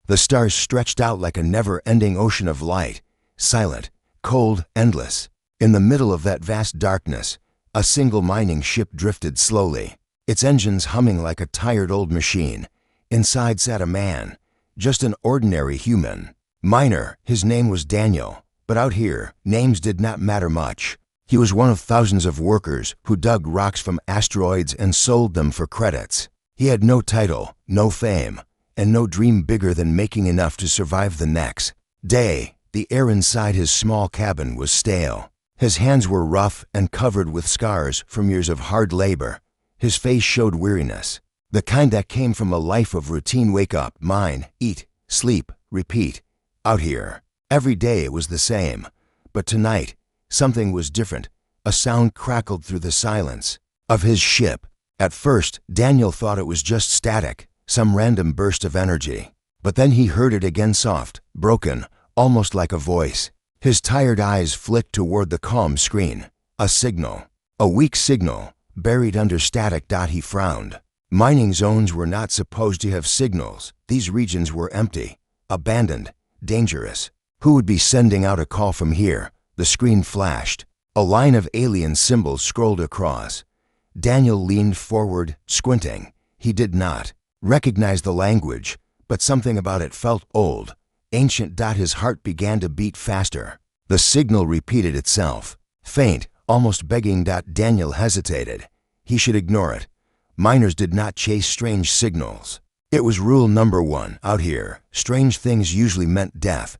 The stars stretched out like a never-ending ocean of light, silent, cold, endless. In the middle of that vast darkness, a single mining ship drifted slowly, its engines humming like a tired old machine. Inside sat a man, just an ordinary human. Miner, his name was Daniel, but out here, names did not matter much. He was one of thousands of workers who dug rocks from asteroids and sold them for credits. He had no title, no fame, and no dream bigger than making enough to survive the next day. The air inside his small cabin was stale. His hands were rough and covered with scars from years of hard labor. His face showed weariness, the kind that came from a life of routine: wake up, mine, eat, sleep, repeat. Out here, every day it was the same. But tonight, something was different. A sound crackled through the silence of his ship. At first, Daniel thought it was just static, some random burst of energy. But then he heard it again, soft, broken, almost like a voice. His tired eyes flicked toward the calm screen. A signal. A weak signal, buried under static. He frowned. Mining zones were not supposed to have signals. These regions were empty, abandoned, dangerous. Who would be sending out a call from here? The screen flashed. A line of alien symbols scrolled across. Daniel leaned forward, squinting. He did not recognize the language, but something about it felt old, ancient. His heart began to beat faster. The signal repeated itself, faint, almost begging. Daniel hesitated. He should ignore it. Miners did not chase strange signals. It was rule number 1 out here. Strange things usually meant death,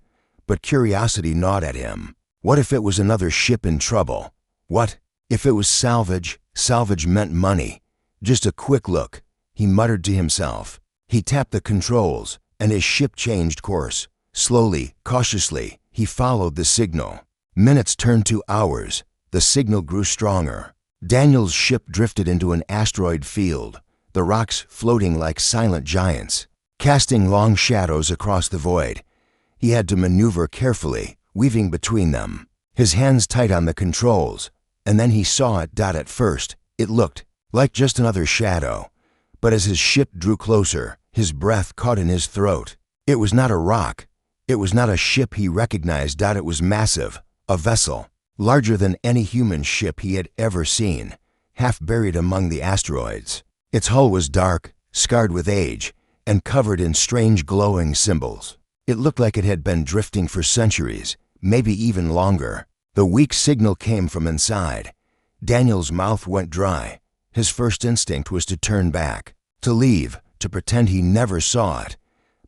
but curiosity gnawed at him. What if it was another ship in trouble? What if it was salvage? Salvage meant money. Just a quick look, he muttered to himself. He tapped the controls, and his ship changed course. Slowly, cautiously, he followed the signal. Minutes turned to hours. The signal grew stronger. Daniel's ship drifted into an asteroid field, the rocks floating like silent giants, casting long shadows across the void. He had to maneuver carefully, weaving between them, his hands tight on the controls. And then he saw it. At first, it looked like just another shadow. But as his ship drew closer, his breath caught in his throat. It was not a rock. It was not a ship he recognized. It was massive, a vessel, larger than any human ship he had ever seen, half buried among the asteroids. Its hull was dark, scarred with age, and covered in strange glowing symbols. It looked like it had been drifting for centuries, maybe even longer. The weak signal came from inside. Daniel's mouth went dry. His first instinct was to turn back, to leave, to pretend he never saw it.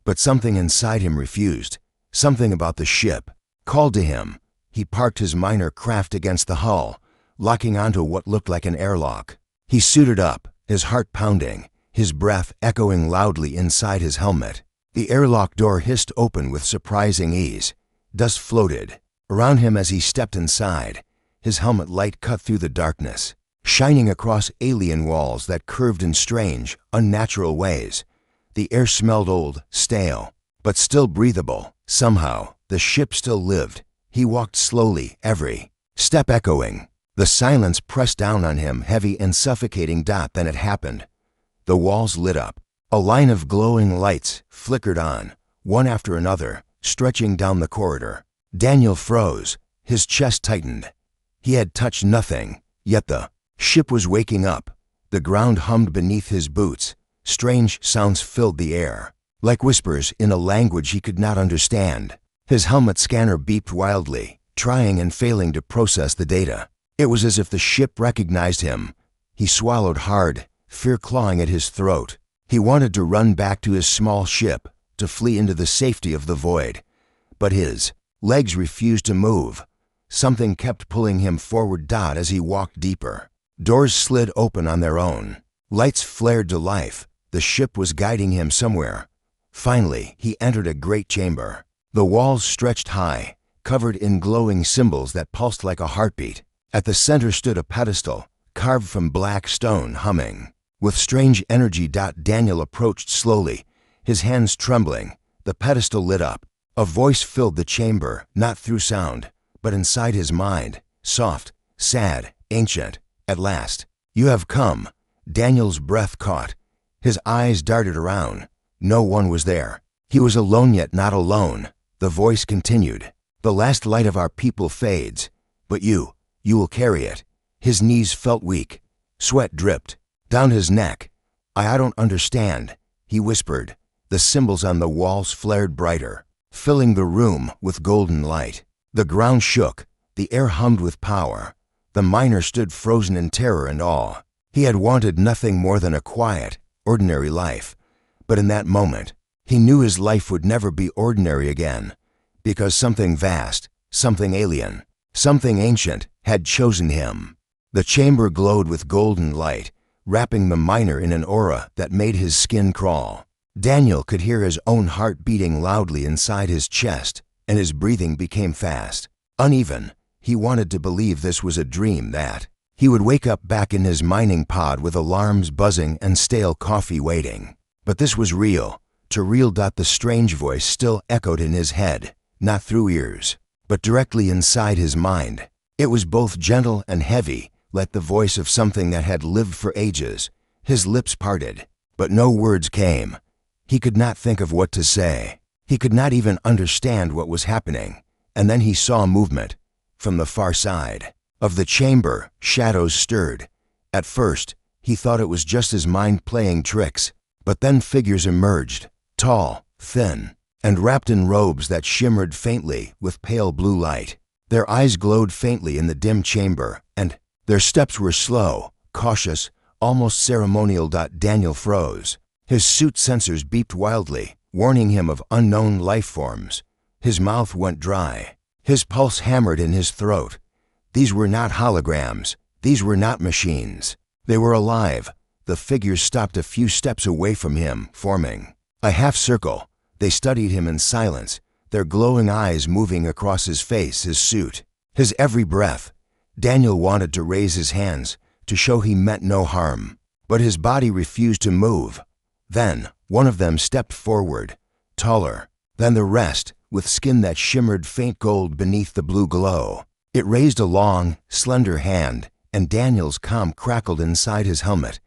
But something inside him refused. Something about the ship called to him. He parked his miner craft against the hull, locking onto what looked like an airlock. He suited up, his heart pounding, his breath echoing loudly inside his helmet. The airlock door hissed open with surprising ease. Dust floated around him as he stepped inside. His helmet light cut through the darkness, shining across alien walls that curved in strange, unnatural ways. The air smelled old, stale, but still breathable. Somehow, the ship still lived. He walked slowly, every step echoing. The silence pressed down on him, heavy and suffocating. Then it happened. The walls lit up. A line of glowing lights flickered on, one after another, stretching down the corridor. Daniel froze. His chest tightened. He had touched nothing, yet the ship was waking up. The ground hummed beneath his boots. Strange sounds filled the air, like whispers in a language he could not understand. His helmet scanner beeped wildly, trying and failing to process the data. It was as if the ship recognized him. He swallowed hard, fear clawing at his throat. He wanted to run back to his small ship, to flee into the safety of the void. But his legs refused to move. Something kept pulling him forward. As he walked deeper, doors slid open on their own. Lights flared to life. The ship was guiding him somewhere. Finally, he entered a great chamber. The walls stretched high, covered in glowing symbols that pulsed like a heartbeat. At the center stood a pedestal, carved from black stone, humming with strange energy. Daniel approached slowly, his hands trembling. The pedestal lit up. A voice filled the chamber, not through sound, but inside his mind, soft, sad, ancient. At last, you have come. Daniel's breath caught. His eyes darted around. No one was there. He was alone yet not alone. The voice continued. The last light of our people fades, but you will carry it. His knees felt weak. Sweat dripped down his neck. I don't understand, he whispered. The symbols on the walls flared brighter, filling the room with golden light. The ground shook. The air hummed with power. The miner stood frozen in terror and awe. He had wanted nothing more than a quiet, ordinary life. But in that moment, he knew his life would never be ordinary again, because something vast, something alien, something ancient had chosen him. The chamber glowed with golden light, wrapping the miner in an aura that made his skin crawl. Daniel could hear his own heart beating loudly inside his chest, and his breathing became fast, uneven. He wanted to believe this was a dream, that he would wake up back in his mining pod with alarms buzzing and stale coffee waiting. But this was real, too real. The strange voice still echoed in his head, not through ears, but directly inside his mind. It was both gentle and heavy, like the voice of something that had lived for ages. His lips parted, but no words came. He could not think of what to say. He could not even understand what was happening. And then he saw movement. From the far side of the chamber, shadows stirred. At first, he thought it was just his mind playing tricks, but then figures emerged, tall, thin, and wrapped in robes that shimmered faintly with pale blue light. Their eyes glowed faintly in the dim chamber, and their steps were slow, cautious, almost ceremonial. Daniel froze. His suit sensors beeped wildly, warning him of unknown life forms. His mouth went dry. His pulse hammered in his throat. These were not holograms. These were not machines. They were alive. The figures stopped a few steps away from him, forming a half circle. They studied him in silence, their glowing eyes moving across his face, his suit, his every breath. Daniel wanted to raise his hands, to show he meant no harm, but his body refused to move. Then, one of them stepped forward, taller than the rest, with skin that shimmered faint gold beneath the blue glow. It raised a long, slender hand, and Daniel's calm crackled inside his helmet.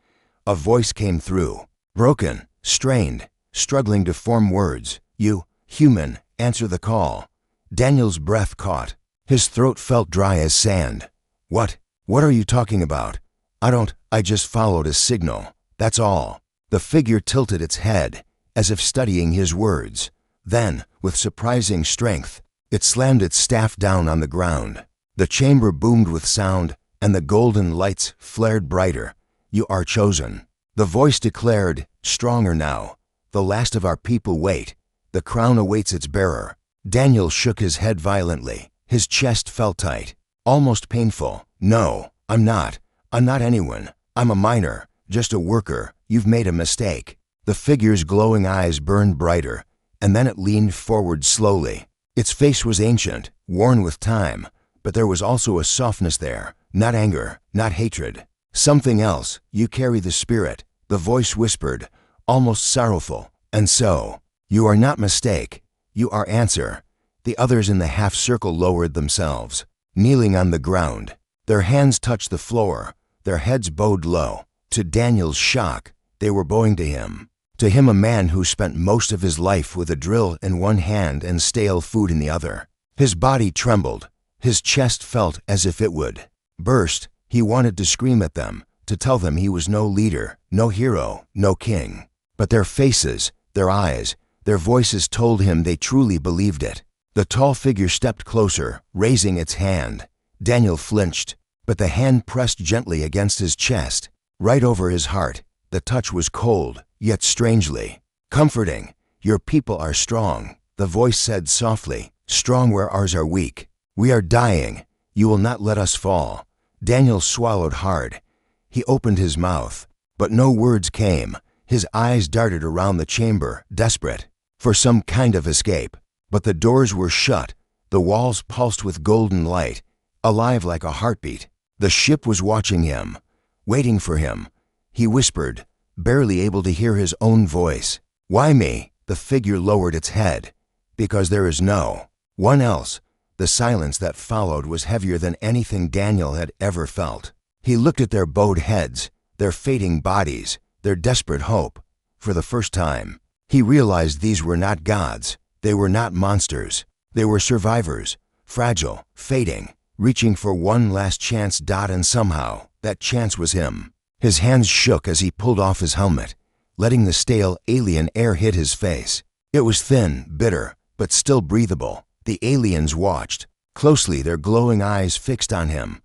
A voice came through, broken, strained, struggling to form words. You, human, answer the call. Daniel's breath caught. His throat felt dry as sand. What are you talking about? I just followed a signal, that's all. The figure tilted its head, as if studying his words. Then, with surprising strength, it slammed its staff down on the ground. The chamber boomed with sound, and the golden lights flared brighter. You are chosen. The voice declared, stronger now. The last of our people wait. The crown awaits its bearer. Daniel shook his head violently. His chest felt tight, almost painful. No, I'm not anyone. I'm a miner, just a worker. You've made a mistake. The figure's glowing eyes burned brighter, and then it leaned forward slowly. Its face was ancient, worn with time, but there was also a softness there, not anger, not hatred. Something else. You carry the spirit, the voice whispered, almost sorrowful. And so, you are not mistake, you are answer. The others in the half circle lowered themselves, kneeling on the ground. Their hands touched the floor, their heads bowed low. To Daniel's shock, they were bowing to him. To him, a man who spent most of his life with a drill in one hand and stale food in the other. His body trembled. His chest felt as if it would burst. He wanted to scream at them, to tell them he was no leader, no hero, no king. But their faces, their eyes, their voices told him they truly believed it. The tall figure stepped closer, raising its hand. Daniel flinched, but the hand pressed gently against his chest, right over his heart. The touch was cold, yet strangely comforting. Your people are strong, the voice said softly, strong where ours are weak. We are dying. You will not let us fall. Daniel swallowed hard. He opened his mouth, but no words came. His eyes darted around the chamber, desperate for some kind of escape. But the doors were shut. The walls pulsed with golden light, alive like a heartbeat. The ship was watching him, waiting for him. He whispered, barely able to hear his own voice. Why me? The figure lowered its head. Because there is no one else. The silence that followed was heavier than anything Daniel had ever felt. He looked at their bowed heads, their fading bodies, their desperate hope. For the first time, He realized these were not gods. They were not monsters. They were survivors, fragile, fading, reaching for one last chance. And somehow, that chance was him. His hands shook as he pulled off his helmet, letting the stale alien air hit his face. It was thin, bitter, but still breathable. The aliens watched, closely, their glowing eyes fixed on him.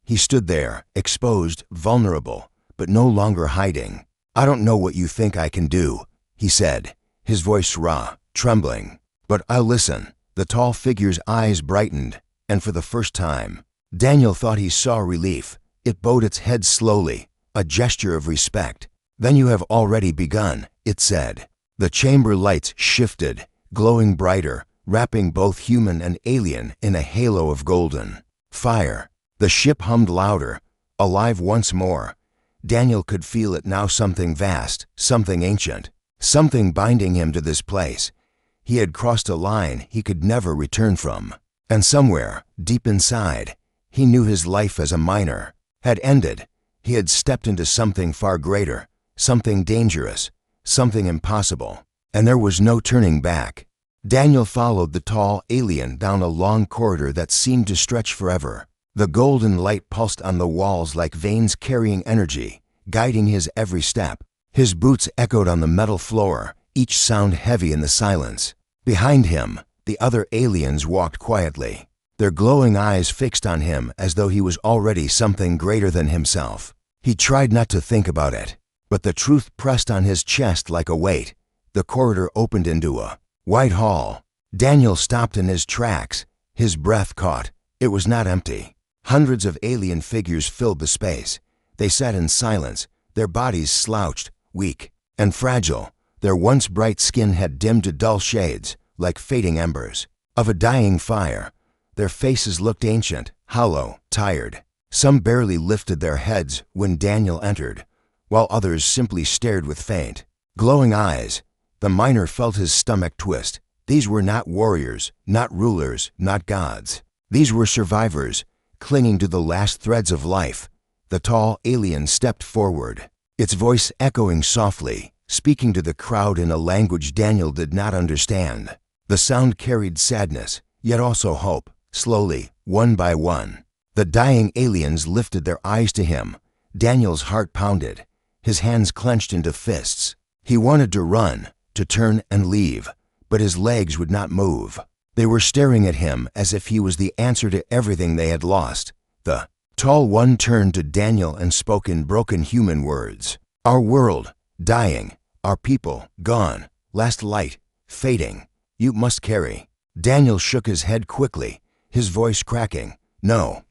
He stood there, exposed, vulnerable, but no longer hiding. "I don't know what you think I can do," he said, his voice raw, trembling. "But I'll listen." The tall figure's eyes brightened, and for the first time, Daniel thought he saw relief. It bowed its head slowly, a gesture of respect. "Then you have already begun," it said. The chamber lights shifted, glowing brighter, wrapping both human and alien in a halo of golden fire. The ship hummed louder, alive once more. Daniel could feel it now, something vast, something ancient, something binding him to this place. He had crossed a line he could never return from. And somewhere, deep inside, he knew his life as a miner had ended. He had stepped into something far greater, something dangerous, something impossible, and there was no turning back. Daniel followed the tall alien down a long corridor that seemed to stretch forever. The golden light pulsed on the walls like veins carrying energy, guiding his every step. His boots echoed on the metal floor, each sound heavy in the silence. Behind him, the other aliens walked quietly, their glowing eyes fixed on him as though he was already something greater than himself. He tried not to think about it, but the truth pressed on his chest like a weight. The corridor opened into a wide hall. Daniel stopped in his tracks, his breath caught. It was not empty. Hundreds of alien figures filled the space. They sat in silence, their bodies slouched, weak, and fragile. Their once bright skin had dimmed to dull shades, like fading embers of a dying fire. Their faces looked ancient, hollow, tired. Some barely lifted their heads when Daniel entered, while others simply stared with faint, glowing eyes. The miner felt his stomach twist. These were not warriors, not rulers, not gods. These were survivors, clinging to the last threads of life. The tall alien stepped forward, its voice echoing softly, speaking to the crowd in a language Daniel did not understand. The sound carried sadness, yet also hope. Slowly, one by one, the dying aliens lifted their eyes to him. Daniel's heart pounded, his hands clenched into fists. He wanted to run, to turn and leave, but his legs would not move. They were staring at him as if he was the answer to everything they had lost. The tall one turned to Daniel and spoke in broken human words. "Our world, dying. Our people, gone. Last light, fading. You must carry." Daniel shook his head quickly, his voice cracking. No,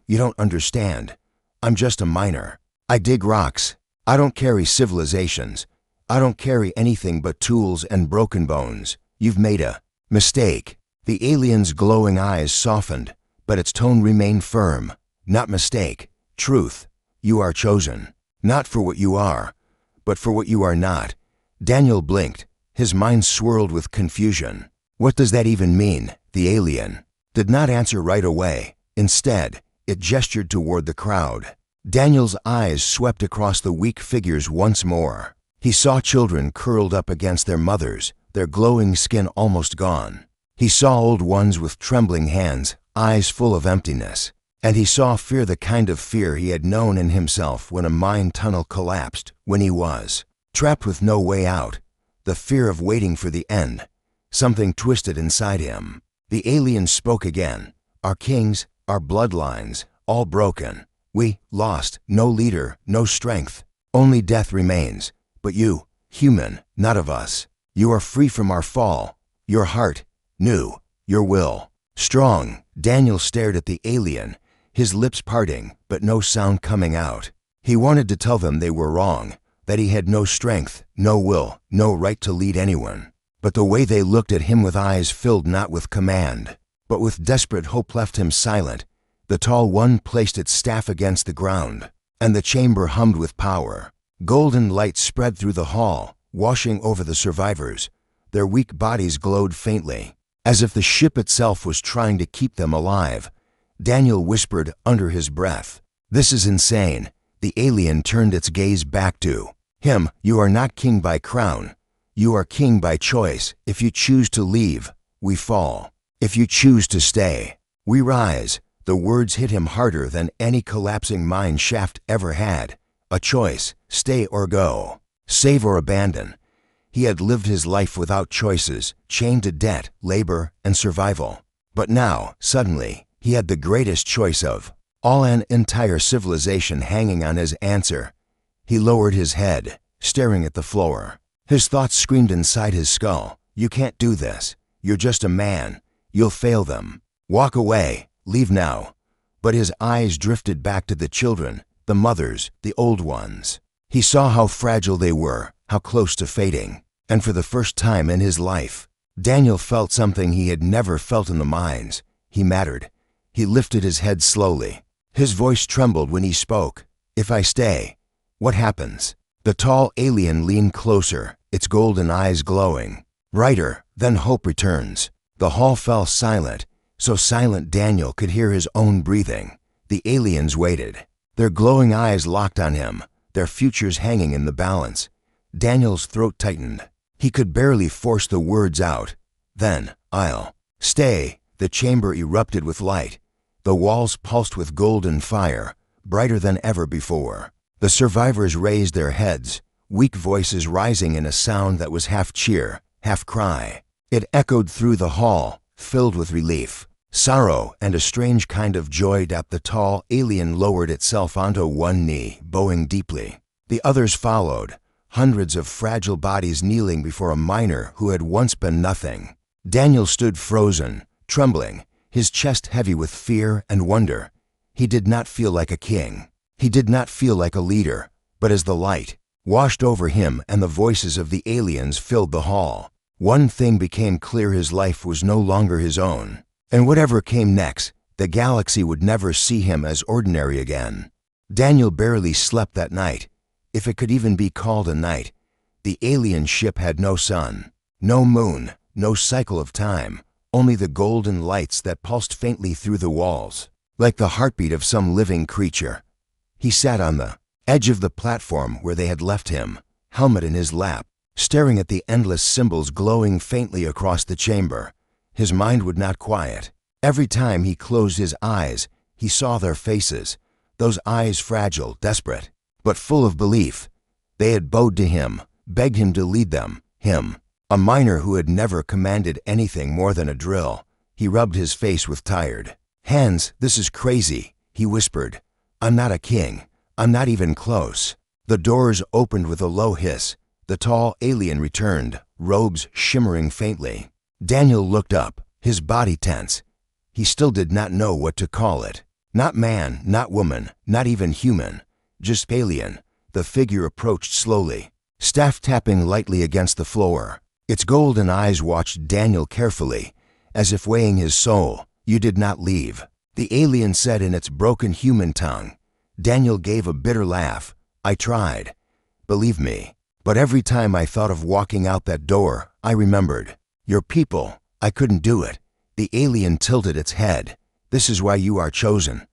you don't understand. I'm just a miner. I dig rocks. I don't carry civilizations. I don't carry anything but tools and broken bones. You've made a mistake." The alien's glowing eyes softened, but its tone remained firm. "Not mistake. Truth. You are chosen. Not for what you are, but for what you are not." Daniel blinked. His mind swirled with confusion. What does that even mean? The alien did not answer right away. Instead, it gestured toward the crowd. Daniel's eyes swept across the weak figures once more. He saw children curled up against their mothers, their glowing skin almost gone. He saw old ones with trembling hands, eyes full of emptiness. And he saw fear, the kind of fear he had known in himself when a mind tunnel collapsed, when he was trapped with no way out. The fear of waiting for the end. Something twisted inside him. The alien spoke again. "Our kings, our bloodlines, all broken. We lost, no leader, no strength. Only death remains. But you, human, not of us. You are free from our fall. Your heart, new. Your will, strong." Daniel stared at the alien, his lips parting, but no sound coming out. He wanted to tell them they were wrong, that he had no strength, no will, no right to lead anyone. But the way they looked at him with eyes filled not with command, but with desperate hope left him silent. The tall one placed its staff against the ground, and the chamber hummed with power. Golden light spread through the hall, washing over the survivors. Their weak bodies glowed faintly, as if the ship itself was trying to keep them alive. Daniel whispered under his breath, "This is insane." The alien turned its gaze back to him. "You are not king by crown. You are king by choice. If you choose to leave, we fall. If you choose to stay, we rise." The words hit him harder than any collapsing mine shaft ever had. A choice, stay or go, save or abandon. He had lived his life without choices, chained to debt, labor, and survival. But now, suddenly, he had the greatest choice of all, an entire civilization hanging on his answer. He lowered his head, staring at the floor. His thoughts screamed inside his skull. "You can't do this. You're just a man. You'll fail them. Walk away. Leave now." But his eyes drifted back to the children, the mothers, the old ones. He saw how fragile they were, how close to fading. And for the first time in his life, Daniel felt something he had never felt in the mines. He mattered. He lifted his head slowly. His voice trembled when he spoke. "If I stay, what happens?" The tall alien leaned closer, its golden eyes glowing. "Brighter, then hope returns." The hall fell silent, so silent Daniel could hear his own breathing. The aliens waited, their glowing eyes locked on him, their futures hanging in the balance. Daniel's throat tightened. He could barely force the words out. Then, "I'll stay." The chamber erupted with light. The walls pulsed with golden fire, brighter than ever before. The survivors raised their heads, weak voices rising in a sound that was half cheer, half cry. It echoed through the hall, filled with relief, sorrow, and a strange kind of joy. The tall alien lowered itself onto one knee, bowing deeply. The others followed, hundreds of fragile bodies kneeling before a miner who had once been nothing. Daniel stood frozen, trembling, his chest heavy with fear and wonder. He did not feel like a king. He did not feel like a leader, but as the light washed over him and the voices of the aliens filled the hall, one thing became clear: his life was no longer his own. And whatever came next, the galaxy would never see him as ordinary again. Daniel barely slept that night, if it could even be called a night. The alien ship had no sun, no moon, no cycle of time, only the golden lights that pulsed faintly through the walls, like the heartbeat of some living creature. He sat on the edge of the platform where they had left him, helmet in his lap, staring at the endless symbols glowing faintly across the chamber. His mind would not quiet. Every time he closed his eyes, he saw their faces, those eyes fragile, desperate, but full of belief. They had bowed to him, begged him to lead them, him, a miner who had never commanded anything more than a drill. He rubbed his face with tired hands. "This is crazy," he whispered. "I'm not a king. I'm not even close." The doors opened with a low hiss. The tall alien returned, robes shimmering faintly. Daniel looked up, his body tense. He still did not know what to call it. Not man, not woman, not even human, just alien. The figure approached slowly, staff tapping lightly against the floor. Its golden eyes watched Daniel carefully, as if weighing his soul. "You did not leave," the alien said in its broken human tongue. Daniel gave a bitter laugh. "I tried, believe me, but every time I thought of walking out that door, I remembered. Your people, I couldn't do it." The alien tilted its head. "This is why you are chosen."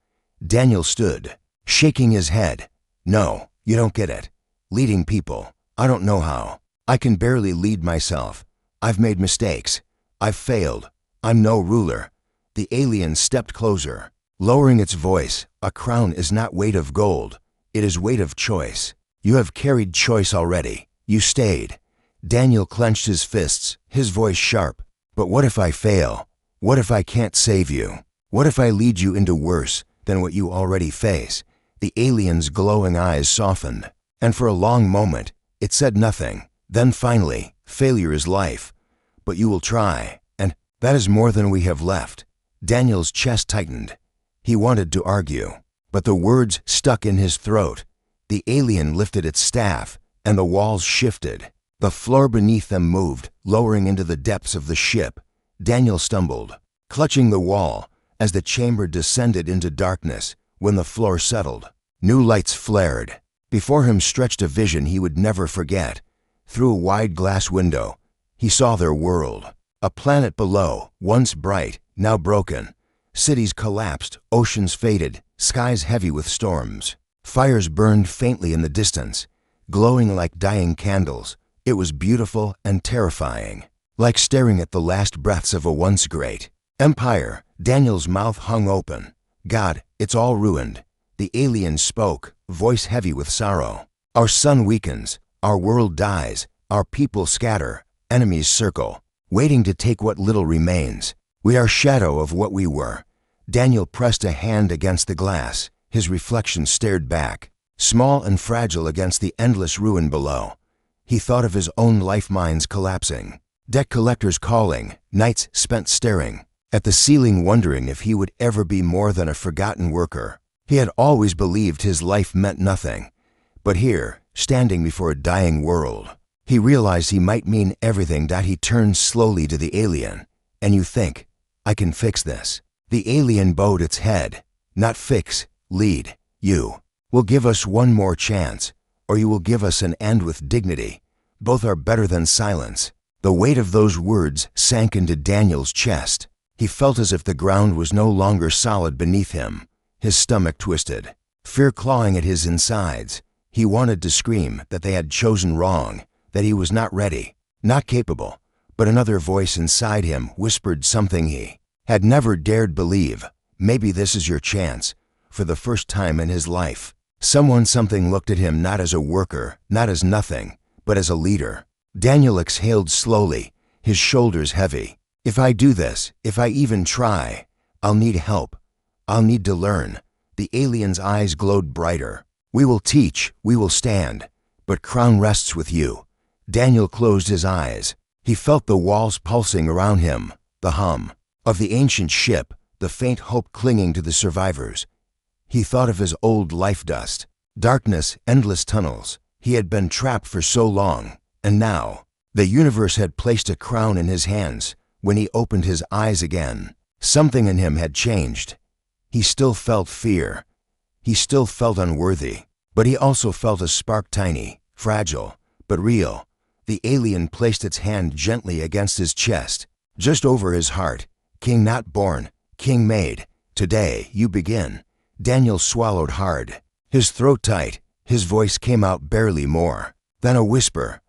Daniel stood, shaking his head. "No, you don't get it. Leading people, I don't know how. I can barely lead myself. I've made mistakes. I've failed. I'm no ruler." The alien stepped closer, lowering its voice. "A crown is not weight of gold. It is weight of choice. You have carried choice already. You stayed." Daniel clenched his fists, his voice sharp. "But what if I fail? What if I can't save you? What if I lead you into worse than what you already face?" The alien's glowing eyes softened, and for a long moment, it said nothing. Then finally, "Failure is life, but you will try, and that is more than we have left." Daniel's chest tightened. He wanted to argue, but the words stuck in his throat. The alien lifted its staff, and the walls shifted. The floor beneath them moved, lowering into the depths of the ship. Daniel stumbled, clutching the wall, as the chamber descended into darkness. When the floor settled, new lights flared. Before him stretched a vision he would never forget. Through a wide glass window, he saw their world. A planet below, once bright, now broken. Cities collapsed, oceans faded, skies heavy with storms. Fires burned faintly in the distance, glowing like dying candles. It was beautiful and terrifying, like staring at the last breaths of a once great empire. Daniel's mouth hung open. God, it's all ruined. The alien spoke, voice heavy with sorrow. Our sun weakens, our world dies, our people scatter, enemies circle, waiting to take what little remains. We are shadow of what we were. Daniel pressed a hand against the glass. His reflection stared back, small and fragile against the endless ruin below. He thought of his own life mines collapsing, debt collectors calling, nights spent staring at the ceiling wondering if he would ever be more than a forgotten worker. He had always believed his life meant nothing. But here, standing before a dying world, he realized he might mean everything. He turned slowly to the alien. And you think, I can fix this. The alien bowed its head. Not fix, lead. You will give us one more chance, or you will give us an end with dignity. Both are better than silence. The weight of those words sank into Daniel's chest. He felt as if the ground was no longer solid beneath him. His stomach twisted, fear clawing at his insides. He wanted to scream that they had chosen wrong, that he was not ready, not capable. But another voice inside him whispered something he had never dared believe. Maybe this is your chance. For the first time in his life, something looked at him not as a worker, not as nothing, but as a leader. Daniel exhaled slowly, his shoulders heavy. If I do this, if I even try, I'll need help. I'll need to learn. The alien's eyes glowed brighter. We will teach, we will stand, but crown rests with you. Daniel closed his eyes. He felt the walls pulsing around him, the hum of the ancient ship, the faint hope clinging to the survivors. He thought of his old life dust, darkness, endless tunnels. He had been trapped for so long, and now, the universe had placed a crown in his hands. When he opened his eyes again, something in him had changed. He still felt fear. He still felt unworthy, but he also felt a spark, tiny, fragile, but real. The alien placed its hand gently against his chest, just over his heart. King not born, king made. Today you begin. Daniel swallowed hard, his throat tight. His voice came out barely more than a whisper.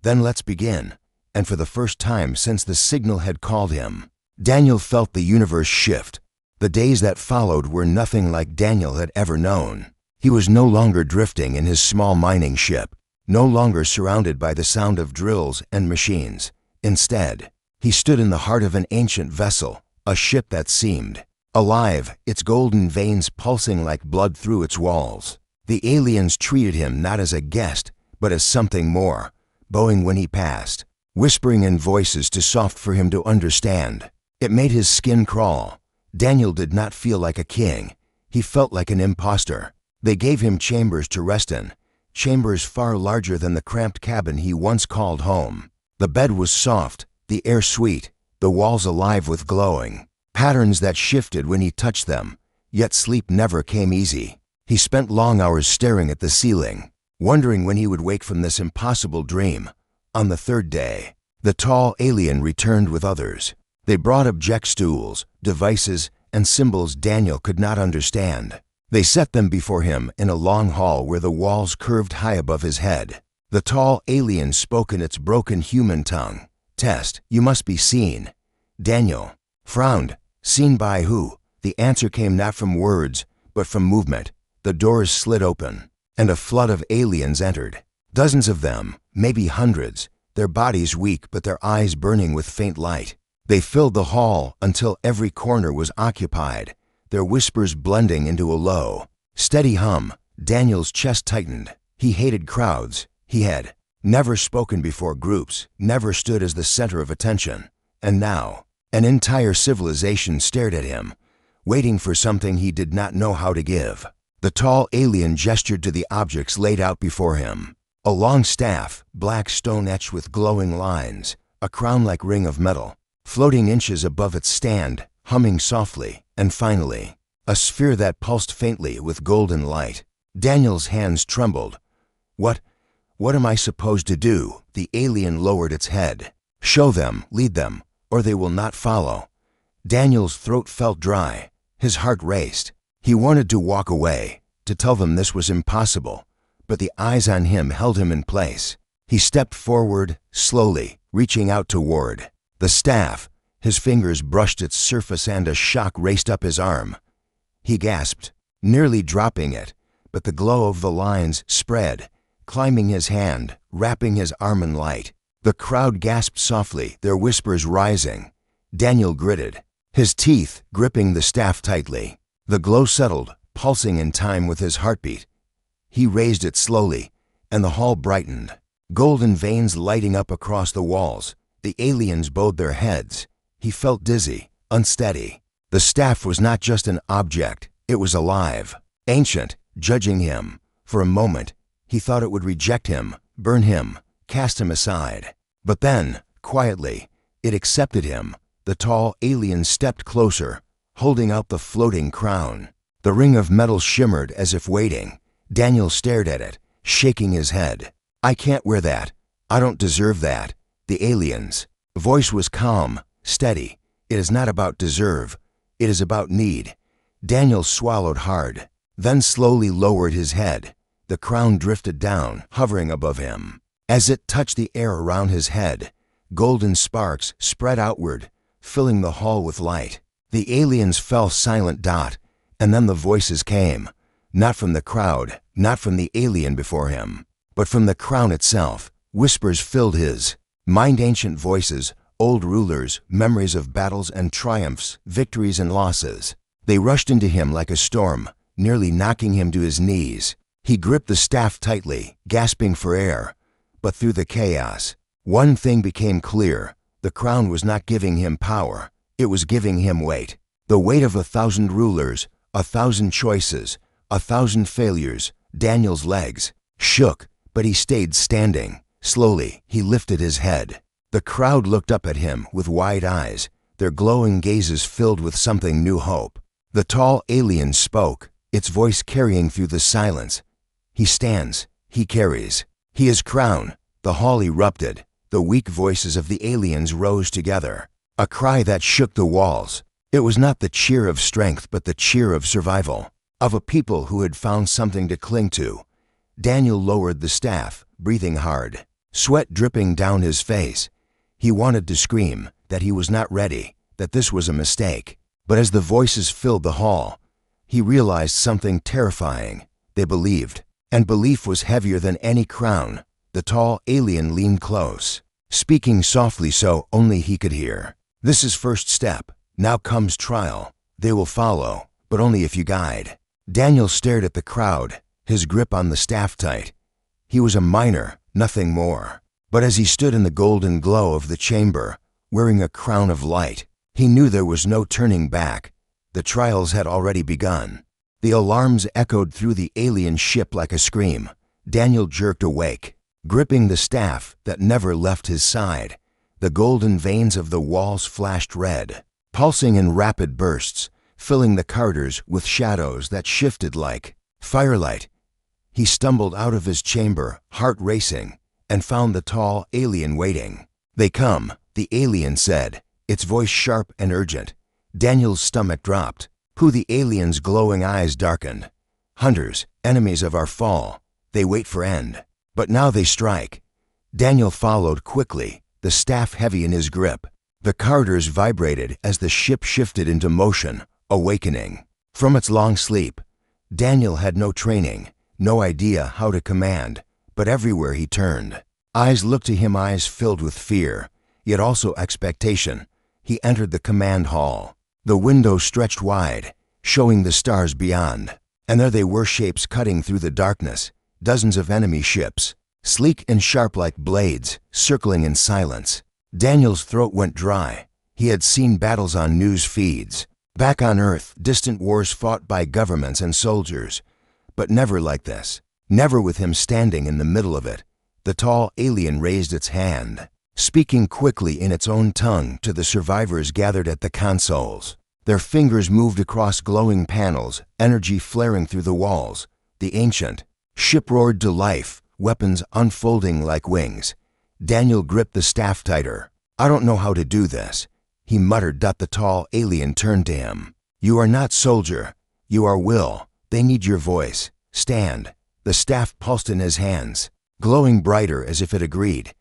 Then let's begin. And for the first time since the signal had called him, Daniel felt the universe shift. The days that followed were nothing like Daniel had ever known. He was no longer drifting in his small mining ship, no longer surrounded by the sound of drills and machines. Instead, he stood in the heart of an ancient vessel, a ship that seemed alive, its golden veins pulsing like blood through its walls. The aliens treated him not as a guest, but as something more, bowing when he passed, whispering in voices too soft for him to understand. It made his skin crawl. Daniel did not feel like a king. He felt like an imposter. They gave him chambers to rest in, chambers far larger than the cramped cabin he once called home. The bed was soft, the air sweet, the walls alive with glowing patterns that shifted when he touched them, yet sleep never came easy. He spent long hours staring at the ceiling, wondering when he would wake from this impossible dream. On the third day, the tall alien returned with others. They brought object stools, devices, and symbols Daniel could not understand. They set them before him in a long hall where the walls curved high above his head. The tall alien spoke in its broken human tongue. Test, you must be seen. Daniel frowned. Seen by who? The answer came not from words, but from movement. The doors slid open, and a flood of aliens entered. Dozens of them, maybe hundreds, their bodies weak but their eyes burning with faint light. They filled the hall until every corner was occupied, their whispers blending into a low, steady hum. Daniel's chest tightened. He hated crowds. He had never spoken before groups, never stood as the center of attention. And now, an entire civilization stared at him, waiting for something he did not know how to give. The tall alien gestured to the objects laid out before him. A long staff, black stone etched with glowing lines, a crown-like ring of metal, floating inches above its stand, humming softly, and finally, a sphere that pulsed faintly with golden light. Daniel's hands trembled. What am I supposed to do? The alien lowered its head. Show them, lead them, or they will not follow. Daniel's throat felt dry. His heart raced. He wanted to walk away, to tell them this was impossible, but the eyes on him held him in place. He stepped forward, slowly, reaching out toward the staff. His fingers brushed its surface and a shock raced up his arm. He gasped, nearly dropping it, but the glow of the lines spread, climbing his hand, wrapping his arm in light. The crowd gasped softly, their whispers rising. Daniel gritted, his teeth gripping the staff tightly. The glow settled, pulsing in time with his heartbeat. He raised it slowly, and the hall brightened, golden veins lighting up across the walls. The aliens bowed their heads. He felt dizzy, unsteady. The staff was not just an object, it was alive, ancient, judging him. For a moment, he thought it would reject him, burn him, cast him aside. But then, quietly, it accepted him. The tall alien stepped closer, holding out the floating crown. The ring of metal shimmered as if waiting. Daniel stared at it, shaking his head. "I can't wear that. I don't deserve that." The alien's voice was calm, steady. "It is not about deserve. It is about need." Daniel swallowed hard, then slowly lowered his head. The crown drifted down, hovering above him. As it touched the air around his head, golden sparks spread outward, filling the hall with light. The aliens fell silent. And then the voices came, not from the crowd, not from the alien before him, but from the crown itself. Whispers filled his mind, ancient voices, old rulers, memories of battles and triumphs, victories and losses. They rushed into him like a storm, nearly knocking him to his knees. He gripped the staff tightly, gasping for air. But through the chaos, one thing became clear. The crown was not giving him power. It was giving him weight. The weight of 1,000 rulers, 1,000 choices, 1,000 failures. Daniel's legs shook, but he stayed standing. Slowly, he lifted his head. The crowd looked up at him with wide eyes, their glowing gazes filled with something new hope. The tall alien spoke, its voice carrying through the silence. "He stands. He carries. He is crown." The hall erupted. The weak voices of the aliens rose together. A cry that shook the walls. It was not the cheer of strength, but the cheer of survival, of a people who had found something to cling to. Daniel lowered the staff, breathing hard, sweat dripping down his face. He wanted to scream that he was not ready, that this was a mistake. But as the voices filled the hall, he realized something terrifying. They believed, and belief was heavier than any crown. The tall alien leaned close, speaking softly so only he could hear. "This is first step. Now comes trial. They will follow, but only if you guide." Daniel stared at the crowd, his grip on the staff tight. He was a miner, nothing more. But as he stood in the golden glow of the chamber, wearing a crown of light, he knew there was no turning back. The trials had already begun. The alarms echoed through the alien ship like a scream. Daniel jerked awake, gripping the staff that never left his side. The golden veins of the walls flashed red, pulsing in rapid bursts, filling the corridors with shadows that shifted like firelight. He stumbled out of his chamber, heart racing, and found the tall alien waiting. "They come," the alien said, its voice sharp and urgent. Daniel's stomach dropped. Who? The alien's glowing eyes darkened. "Hunters, enemies of our fall. They wait for end. But now they strike." Daniel followed quickly, the staff heavy in his grip. The corridors vibrated as the ship shifted into motion, awakening. From its long sleep, Daniel had no training, no idea how to command, but everywhere he turned, eyes looked to him, eyes filled with fear, yet also expectation. He entered the command hall. The windows stretched wide, showing the stars beyond, and there they were, shapes cutting through the darkness, dozens of enemy ships, sleek and sharp like blades, circling in silence. Daniel's throat went dry. He had seen battles on news feeds, back on Earth, distant wars fought by governments and soldiers, but never like this, never with him standing in the middle of it. The tall alien raised its hand, speaking quickly in its own tongue to the survivors gathered at the consoles. Their fingers moved across glowing panels, energy flaring through the walls. The ancient ship roared to life, weapons unfolding like wings. Daniel gripped the staff tighter. "I don't know how to do this," he muttered. The tall alien turned to him. "You are not soldier. You are will. They need your voice. Stand." The staff pulsed in his hands. glowing brighter as if it agreed.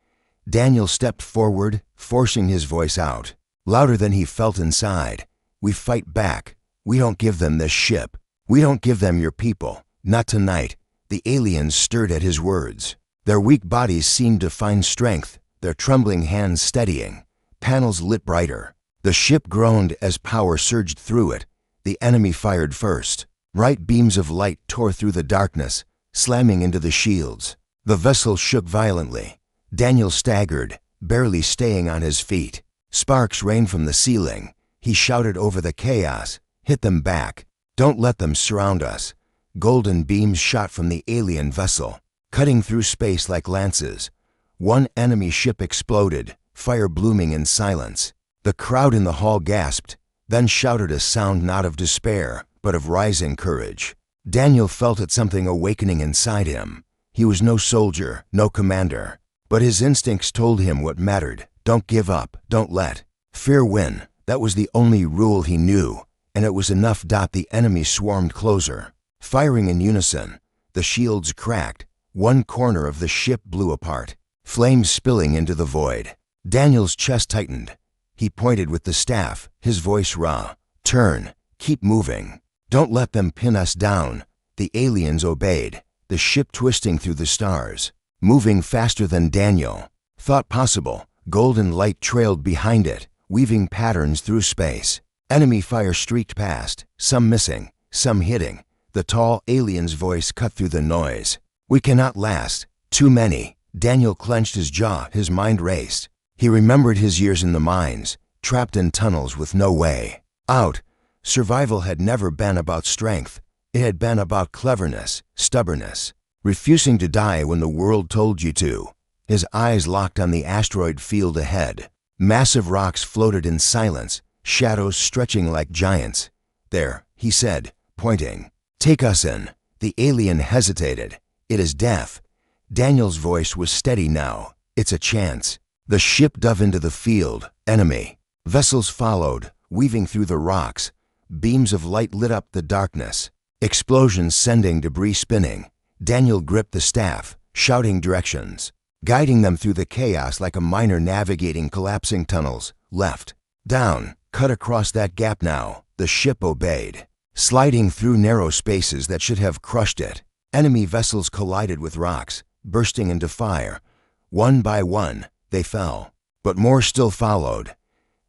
Daniel stepped forward, forcing his voice out, louder than he felt inside. "We fight back. We don't give them this ship. We don't give them your people. Not tonight." The aliens stirred at his words. Their weak bodies seemed to find strength, their trembling hands steadying. Panels lit brighter. The ship groaned as power surged through it. The enemy fired first. Bright beams of light tore through the darkness, slamming into the shields. The vessel shook violently. Daniel staggered, barely staying on his feet. Sparks rained from the ceiling. He shouted over the chaos, "Hit them back. Don't let them surround us." Golden beams shot from the alien vessel, cutting through space like lances. One enemy ship exploded, fire blooming in silence. The crowd in the hall gasped, then shouted a sound not of despair, but of rising courage. Daniel felt it, something awakening inside him. He was no soldier, no commander, but his instincts told him what mattered. Don't give up, don't let fear win. That was the only rule he knew, and it was enough. The enemy swarmed closer, firing in unison. The shields cracked. One corner of the ship blew apart, flames spilling into the void. Daniel's chest tightened. He pointed with the staff, his voice raw. "Turn, keep moving. Don't let them pin us down." The aliens obeyed, the ship twisting through the stars, moving faster than Daniel thought possible. Golden light trailed behind it, weaving patterns through space. Enemy fire streaked past, some missing, some hitting. The tall alien's voice cut through the noise. "We cannot last. Too many." Daniel clenched his jaw, his mind raced. He remembered his years in the mines, trapped in tunnels with no way out. Survival had never been about strength. It had been about cleverness, stubbornness, refusing to die when the world told you to. His eyes locked on the asteroid field ahead. Massive rocks floated in silence, shadows stretching like giants. "There," he said, pointing. "Take us in." The alien hesitated. "It is death." Daniel's voice was steady now. "It's a chance." The ship dove into the field. Enemy vessels followed, weaving through the rocks. Beams of light lit up the darkness, explosions sending debris spinning. Daniel gripped the staff, shouting directions, guiding them through the chaos like a miner navigating collapsing tunnels. "Left, down, cut across that gap now." The ship obeyed, sliding through narrow spaces that should have crushed it. Enemy vessels collided with rocks, bursting into fire. One by one, they fell, but more still followed.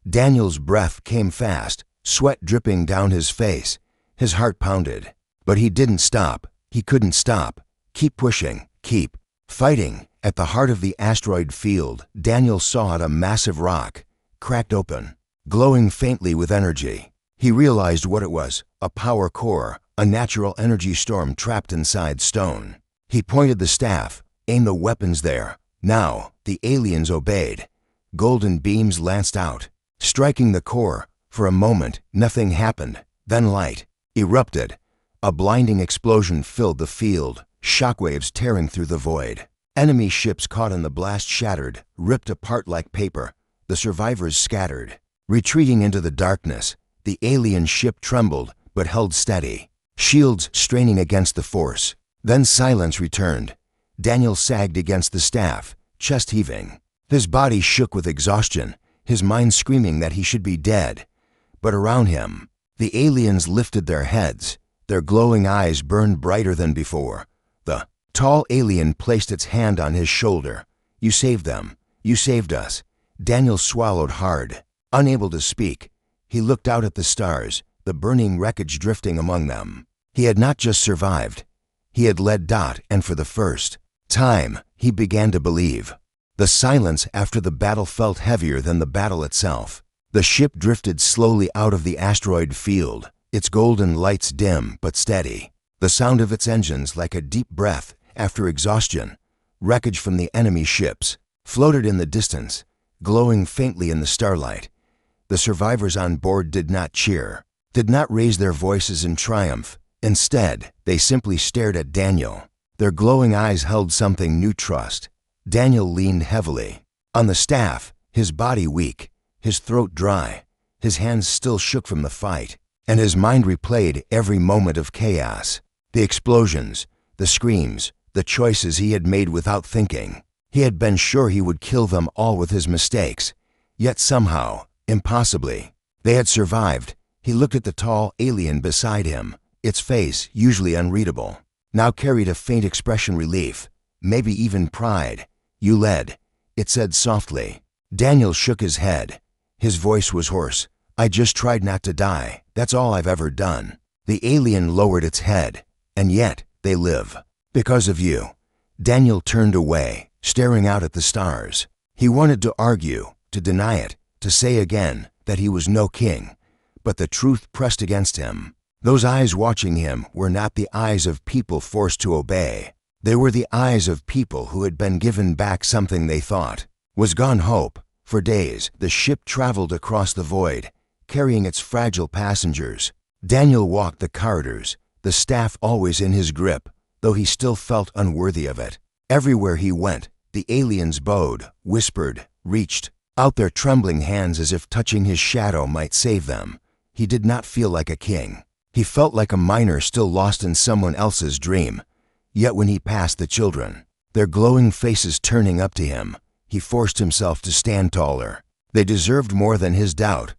Daniel's breath came fast, sweat dripping down his face. His heart pounded, but he didn't stop. He couldn't stop. Keep pushing, keep fighting. At the heart of the asteroid field, Daniel saw a massive rock, cracked open, glowing faintly with energy. He realized what it was, a power core, a natural energy storm trapped inside stone. He pointed the staff, aimed the weapons there. Now, the aliens obeyed. Golden beams lanced out, striking the core. For a moment, nothing happened. Then light erupted. A blinding explosion filled the field, shockwaves tearing through the void. Enemy ships caught in the blast shattered, ripped apart like paper. The survivors scattered, retreating into the darkness. The alien ship trembled, but held steady, shields straining against the force. Then silence returned. Daniel sagged against the staff, chest heaving. His body shook with exhaustion, his mind screaming that he should be dead. But around him, the aliens lifted their heads. Their glowing eyes burned brighter than before. The tall alien placed its hand on his shoulder. "You saved them. You saved us." Daniel swallowed hard, unable to speak. He looked out at the stars, the burning wreckage drifting among them. He had not just survived. He had led Dot, and for the first time, he began to believe. The silence after the battle felt heavier than the battle itself. The ship drifted slowly out of the asteroid field, its golden lights dim but steady. The sound of its engines like a deep breath after exhaustion. Wreckage from the enemy ships floated in the distance, glowing faintly in the starlight. The survivors on board did not cheer, did not raise their voices in triumph. Instead, they simply stared at Daniel. Their glowing eyes held something new: trust. Daniel leaned heavily on the staff, his body weak, his throat dry. His hands still shook from the fight, and his mind replayed every moment of chaos. The explosions, the screams, the choices he had made without thinking. He had been sure he would kill them all with his mistakes, yet somehow, impossibly, they had survived. He looked at the tall alien beside him. Its face, usually unreadable, now carried a faint expression: relief, maybe even pride. "You led," it said softly. Daniel shook his head. His voice was hoarse. "I just tried not to die. That's all I've ever done." The alien lowered its head. "And yet, they live. Because of you." Daniel turned away, staring out at the stars. He wanted to argue, to deny it, to say again that he was no king. But the truth pressed against him. Those eyes watching him were not the eyes of people forced to obey. They were the eyes of people who had been given back something they thought was gone: hope. For days, the ship traveled across the void, carrying its fragile passengers. Daniel walked the corridors, the staff always in his grip, though he still felt unworthy of it. Everywhere he went, the aliens bowed, whispered, reached out their trembling hands as if touching his shadow might save them. He did not feel like a king. He felt like a miner still lost in someone else's dream. Yet when he passed the children, their glowing faces turning up to him, he forced himself to stand taller. They deserved more than his doubt.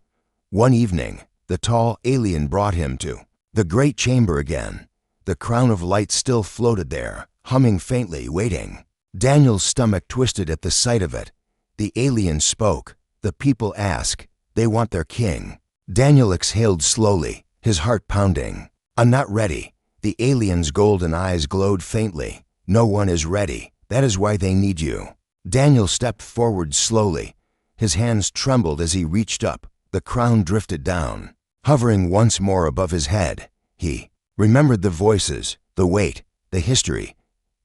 One evening, the tall alien brought him to the great chamber again. The crown of light still floated there, humming faintly, waiting. Daniel's stomach twisted at the sight of it. The alien spoke. "The people ask. They want their king." Daniel exhaled slowly, his heart pounding. "I'm not ready." The alien's golden eyes glowed faintly. "No one is ready. That is why they need you." Daniel stepped forward slowly. His hands trembled as he reached up. The crown drifted down, hovering once more above his head. He remembered the voices, the weight, the history.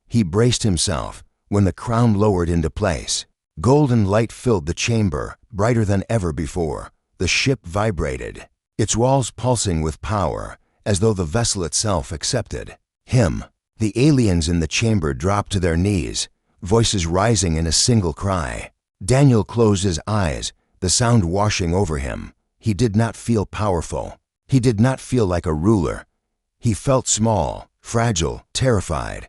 He braced himself when the crown lowered into place. Golden light filled the chamber, brighter than ever before. The ship vibrated, its walls pulsing with power, as though the vessel itself accepted him. The aliens in the chamber dropped to their knees, voices rising in a single cry. Daniel closed his eyes, the sound washing over him. He did not feel powerful. He did not feel like a ruler. He felt small, fragile, terrified.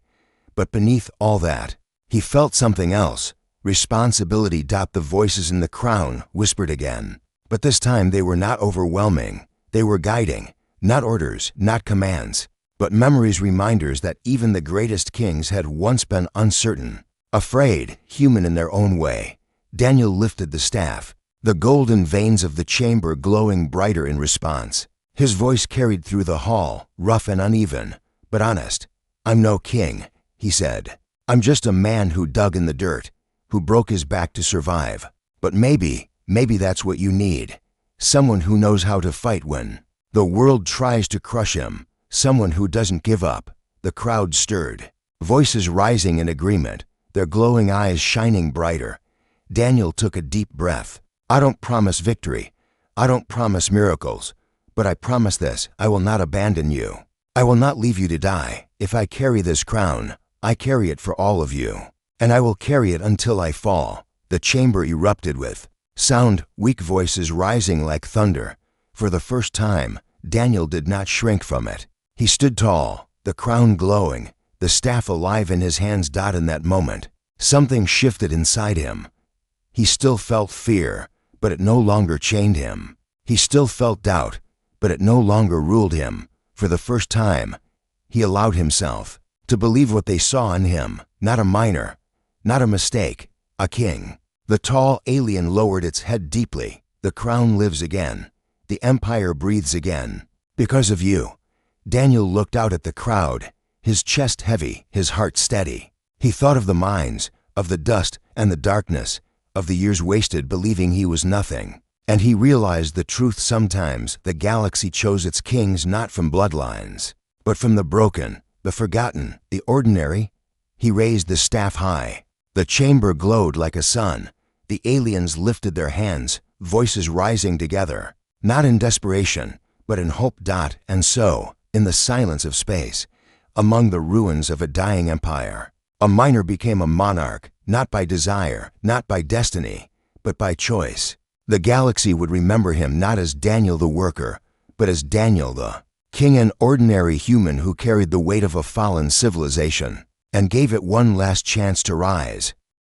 But beneath all that, he felt something else. Responsibility. The voices in the crown whispered again. But this time they were not overwhelming. They were guiding. Not orders, not commands, but memories, reminders that even the greatest kings had once been uncertain, afraid, human in their own way. Daniel lifted the staff, the golden veins of the chamber glowing brighter in response. His voice carried through the hall, rough and uneven, but honest. "I'm no king," he said. "I'm just a man who dug in the dirt, who broke his back to survive. But maybe that's what you need. Someone who knows how to fight when the world tries to crush him. Someone who doesn't give up." The crowd stirred, voices rising in agreement, their glowing eyes shining brighter. Daniel took a deep breath. "I don't promise victory. I don't promise miracles. But I promise this: I will not abandon you. I will not leave you to die. If I carry this crown, I carry it for all of you. And I will carry it until I fall." The chamber erupted with sound, weak voices rising like thunder. For the first time, Daniel did not shrink from it. He stood tall, the crown glowing, the staff alive in his hands. In that moment, something shifted inside him. He still felt fear, but it no longer chained him. He still felt doubt, but it no longer ruled him. For the first time, he allowed himself to believe what they saw in him. Not a miner, not a mistake, a king. The tall alien lowered its head deeply. "The crown lives again. The empire breathes again. Because of you." Daniel looked out at the crowd, his chest heavy, his heart steady. He thought of the mines, of the dust and the darkness, of the years wasted believing he was nothing. And he realized the truth: sometimes the galaxy chose its kings not from bloodlines, but from the broken, the forgotten, the ordinary. He raised the staff high. The chamber glowed like a sun. The aliens lifted their hands, voices rising together, not in desperation, but in hope. And so, in the silence of space, among the ruins of a dying empire, a miner became a monarch, not by desire, not by destiny, but by choice. The galaxy would remember him not as Daniel the worker, but as Daniel the king, an ordinary human who carried the weight of a fallen civilization. and gave it one last chance to rise.